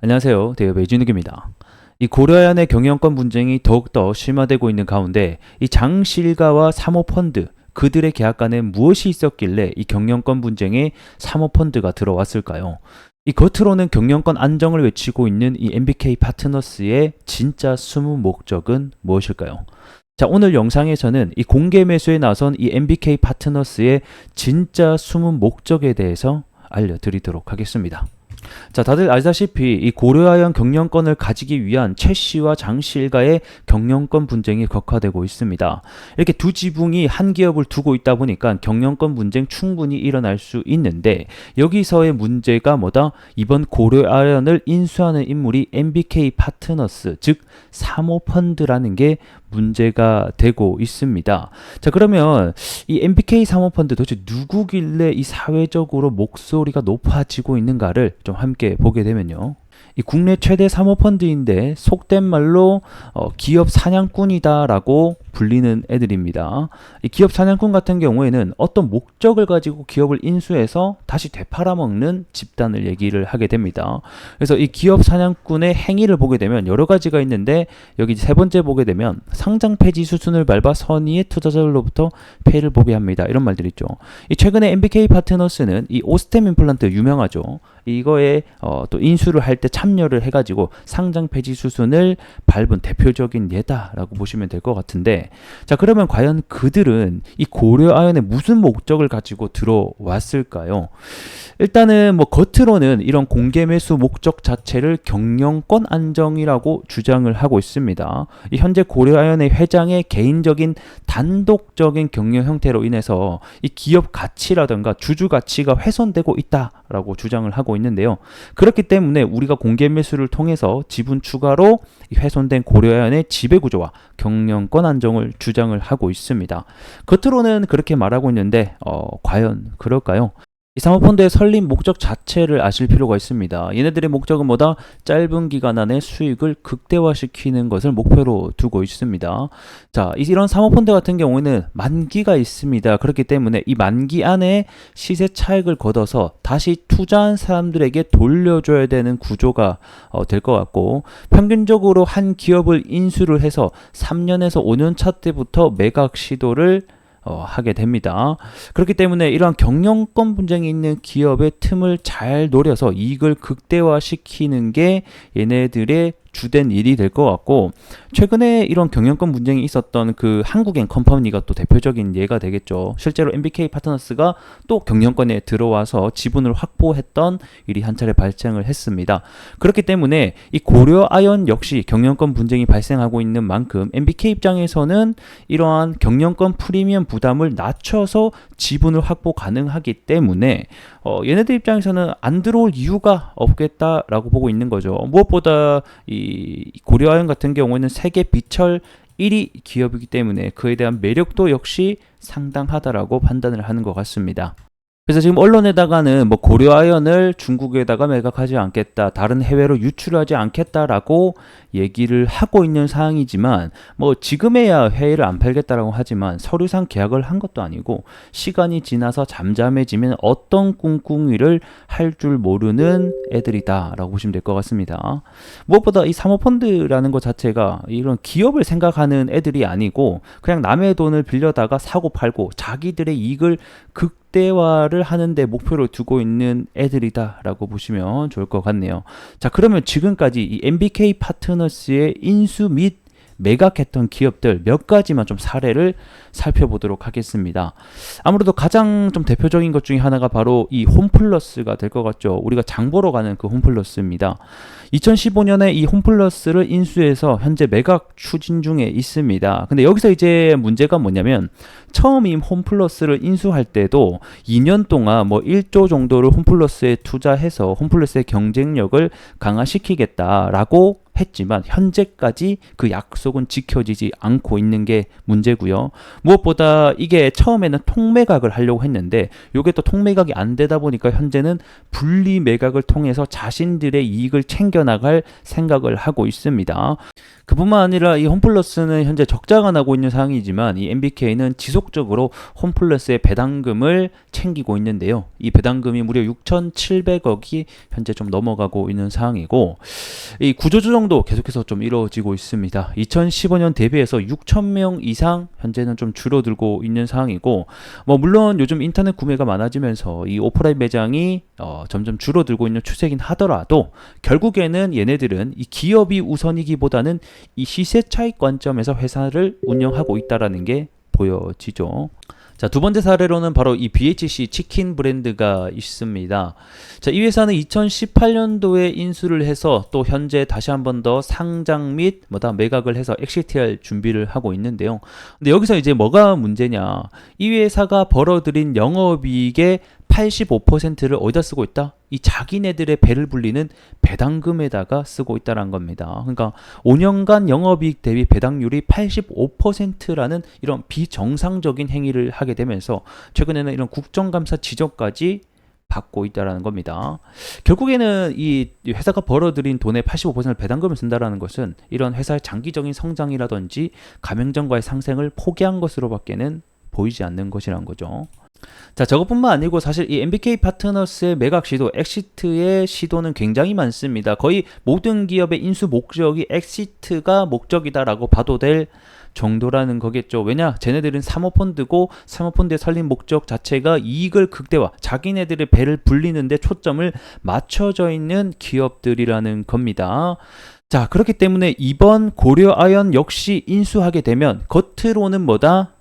안녕하세요. 대여배 진욱입니다. 이 고려아연의 경영권 분쟁이 더욱더 심화되고 있는 가운데 이 장실가와 사모펀드 그들의 계약간에 무엇이 있었길래 이 경영권 분쟁에 사모펀드가 들어왔을까요? 이 겉으로는 경영권 안정을 외치고 있는 이 MBK 파트너스의 진짜 숨은 목적은 무엇일까요? 자, 오늘 영상에서는 이 공개 매수에 나선 이 MBK 파트너스의 진짜 숨은 목적에 대해서 알려드리도록 하겠습니다. 자, 다들 알다시피 이 고려아연 경영권을 가지기 위한 최 씨와 장 씨 일가의 경영권 분쟁이 격화되고 있습니다. 이렇게 두 지붕이 한 기업을 두고 있다 보니까 경영권 분쟁 충분히 일어날 수 있는데, 여기서의 문제가 뭐다? 이번 고려아연을 인수하는 인물이 MBK 파트너스, 즉 사모펀드라는 게 문제가 되고 있습니다. 자, 그러면 이 MBK 사모펀드 도대체 누구길래 이 사회적으로 목소리가 높아지고 있는가를 좀 함께 보게 되면요. 이 국내 최대 사모펀드인데 속된 말로 기업 사냥꾼이다라고 불리는 애들입니다. 이 기업 사냥꾼 같은 경우에는 어떤 목적을 가지고 기업을 인수해서 다시 되팔아먹는 집단을 얘기를 하게 됩니다. 그래서 이 기업 사냥꾼의 행위를 보게 되면 여러 가지가 있는데, 여기 세 번째 보게 되면 상장 폐지 수순을 밟아 선의의 투자자들로부터 폐해를 보게 합니다. 이런 말들 있죠. 이 최근에 MBK 파트너스는 이 오스템 임플란트 유명하죠. 이거에 또 인수를 할 때 참여를 해가지고 상장 폐지 수순을 밟은 대표적인 예다라고 보시면 될 것 같은데, 자, 그러면 과연 그들은 이 고려아연에 무슨 목적을 가지고 들어왔을까요? 일단은 뭐 겉으로는 이런 공개 매수 목적 자체를 경영권 안정이라고 주장을 하고 있습니다. 이 현재 고려아연의 회장의 개인적인 단독적인 경영 형태로 인해서 이 기업 가치라든가 주주 가치가 훼손되고 있다라고 주장을 하고 있는데요. 그렇기 때문에 우리가 공개 매수를 통해서 지분 추가로 이 훼손된 고려아연의 지배 구조와 경영권 안정을 주장을 하고 있습니다. 겉으로는 그렇게 말하고 있는데 과연 그럴까요? 이 사모펀드의 설립 목적 자체를 아실 필요가 있습니다. 얘네들의 목적은 뭐다? 짧은 기간 안에 수익을 극대화시키는 것을 목표로 두고 있습니다. 자, 이런 사모펀드 같은 경우에는 만기가 있습니다. 그렇기 때문에 이 만기 안에 시세 차익을 걷어서 다시 투자한 사람들에게 돌려줘야 되는 구조가 될 것 같고, 평균적으로 한 기업을 인수를 해서 3년에서 5년 차 때부터 매각 시도를 하게 됩니다. 그렇기 때문에 이러한 경영권 분쟁이 있는 기업의 틈을 잘 노려서 이익을 극대화시키는 게 얘네들의 주된 일이 될 것 같고, 최근에 이런 경영권 분쟁이 있었던 그 한국엔 컴퍼니가 또 대표적인 예가 되겠죠. 실제로 MBK 파트너스가 또 경영권에 들어와서 지분을 확보했던 일이 한 차례 발생을 했습니다. 그렇기 때문에 이 고려아연 역시 경영권 분쟁이 발생하고 있는 만큼 MBK 입장에서는 이러한 경영권 프리미엄 부담을 낮춰서 지분을 확보 가능하기 때문에 얘네들 입장에서는 안 들어올 이유가 없겠다라고 보고 있는 거죠. 무엇보다 이 고려아연 같은 경우에는 세계 비철 1위 기업이기 때문에 그에 대한 매력도 역시 상당하다라고 판단을 하는 것 같습니다. 그래서 지금 언론에다가는 뭐 고려아연을 중국에다가 매각하지 않겠다, 다른 해외로 유출하지 않겠다라고 얘기를 하고 있는 상황이지만, 뭐 지금에야 회의를 안 팔겠다라고 하지만 서류상 계약을 한 것도 아니고 시간이 지나서 잠잠해지면 어떤 꿍꿍이를 할 줄 모르는 애들이다라고 보시면 될 것 같습니다. 무엇보다 이 사모펀드라는 것 자체가 이런 기업을 생각하는 애들이 아니고 그냥 남의 돈을 빌려다가 사고 팔고 자기들의 이익을 극대화를 하는데 목표로 두고 있는 애들이다라고 보시면 좋을 것 같네요. 자, 그러면 지금까지 이 MBK 파트너스의 인수 및 매각했던 기업들 몇 가지만 좀 사례를 살펴보도록 하겠습니다. 아무래도 가장 좀 대표적인 것 중에 하나가 바로 이 홈플러스가 될 것 같죠. 우리가 장 보러 가는 그 홈플러스입니다. 2015년에 이 홈플러스를 인수해서 현재 매각 추진 중에 있습니다. 근데 여기서 이제 문제가 뭐냐면, 처음 이 홈플러스를 인수할 때도 2년 동안 뭐 1조 정도를 홈플러스에 투자해서 홈플러스의 경쟁력을 강화시키겠다라고 했지만 현재까지 그 약속은 지켜지지 않고 있는 게 문제고요. 무엇보다 이게 처음에는 통매각을 하려고 했는데 이게 또 통매각이 안 되다 보니까 현재는 분리 매각을 통해서 자신들의 이익을 챙겨나갈 생각을 하고 있습니다. 그뿐만 아니라 이 홈플러스는 현재 적자가 나고 있는 상황이지만 이 MBK는 지속적으로 홈플러스의 배당금을 챙기고 있는데요. 이 배당금이 무려 6,700억이 현재 좀 넘어가고 있는 상황이고 이 구조조정도 계속해서 좀 이루어지고 있습니다. 2015년 대비해서 6,000명 이상 현재는 좀 줄어들고 있는 상황이고 물론 요즘 인터넷 구매가 많아지면서 이 오프라인 매장이 점점 줄어들고 있는 추세긴 하더라도 결국에는 얘네들은 이 기업이 우선이기보다는 이 시세 차익 관점에서 회사를 운영하고 있다라는 게 보여지죠. 자, 두 번째 사례로는 바로 이 BHC 치킨 브랜드가 있습니다. 자, 이 회사는 2018년도에 인수를 해서 또 현재 다시 한 번 더 상장 및 매각을 해서 엑시트할 준비를 하고 있는데요. 근데 여기서 이제 뭐가 문제냐? 이 회사가 벌어들인 영업이익의 85%를 어디다 쓰고 있다? 이 자기네들의 배를 불리는 배당금에다가 쓰고 있다는 겁니다. 그러니까 5년간 영업이익 대비 배당률이 85%라는 이런 비정상적인 행위를 하게 되면서 최근에는 이런 국정감사 지적까지 받고 있다는 겁니다. 결국에는 이 회사가 벌어들인 돈의 85%를 배당금을 쓴다는 것은 이런 회사의 장기적인 성장이라든지 가맹점과의 상생을 포기한 것으로밖에는 보이지 않는 것이라는 거죠. 자, 저것뿐만 아니고 사실 이 MBK 파트너스의 매각 시도, 엑시트의 시도는 굉장히 많습니다. 거의 모든 기업의 인수 목적이 엑시트가 목적이다라고 봐도 될 정도라는 거겠죠. 왜냐? 쟤네들은 사모펀드고 사모펀드의 설립 목적 자체가 이익을 극대화, 자기네들의 배를 불리는데 초점을 맞춰져 있는 기업들이라는 겁니다. 자, 그렇기 때문에 이번 고려아연 역시 인수하게 되면 겉으로는 뭐다?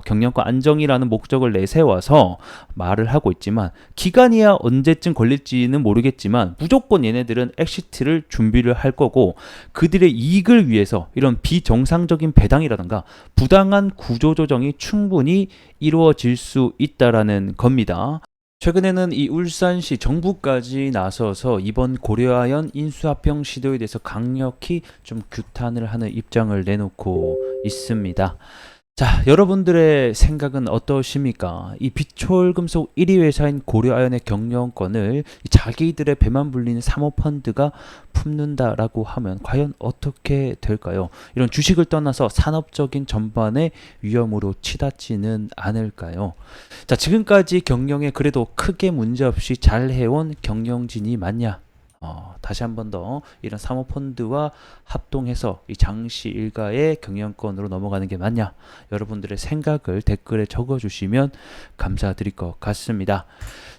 경영권 안정이라는 목적을 내세워서 말을 하고 있지만 기간이야 언제쯤 걸릴지는 모르겠지만 무조건 얘네들은 엑시트를 준비를 할 거고 그들의 이익을 위해서 이런 비정상적인 배당이라든가 부당한 구조조정이 충분히 이루어질 수 있다라는 겁니다. 최근에는 이 울산시 정부까지 나서서 이번 고려아연 인수합병 시도에 대해서 강력히 좀 규탄을 하는 입장을 내놓고 있습니다. 자, 여러분들의 생각은 어떠십니까? 이 비철금속 1위 회사인 고려아연의 경영권을 자기들의 배만 불리는 사모펀드가 품는다라고 하면 과연 어떻게 될까요? 이런 주식을 떠나서 산업적인 전반의 위험으로 치닫지는 않을까요? 자, 지금까지 경영에 그래도 크게 문제없이 잘 해온 경영진이 맞냐? 다시 한 번 더 이런 사모펀드와 합동해서 이 장씨 일가의 경영권으로 넘어가는 게 맞냐? 여러분들의 생각을 댓글에 적어주시면 감사드릴 것 같습니다.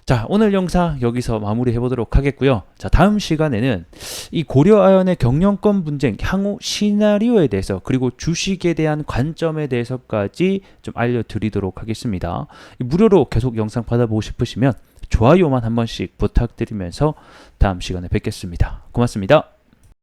자, 오늘 영상 여기서 마무리해 보도록 하겠고요. 자, 다음 시간에는 이 고려아연의 경영권 분쟁 향후 시나리오에 대해서 그리고 주식에 대한 관점에 대해서까지 좀 알려드리도록 하겠습니다. 무료로 계속 영상 받아보고 싶으시면 좋아요만 한 번씩 부탁드리면서 다음 시간에 뵙겠습니다. 고맙습니다.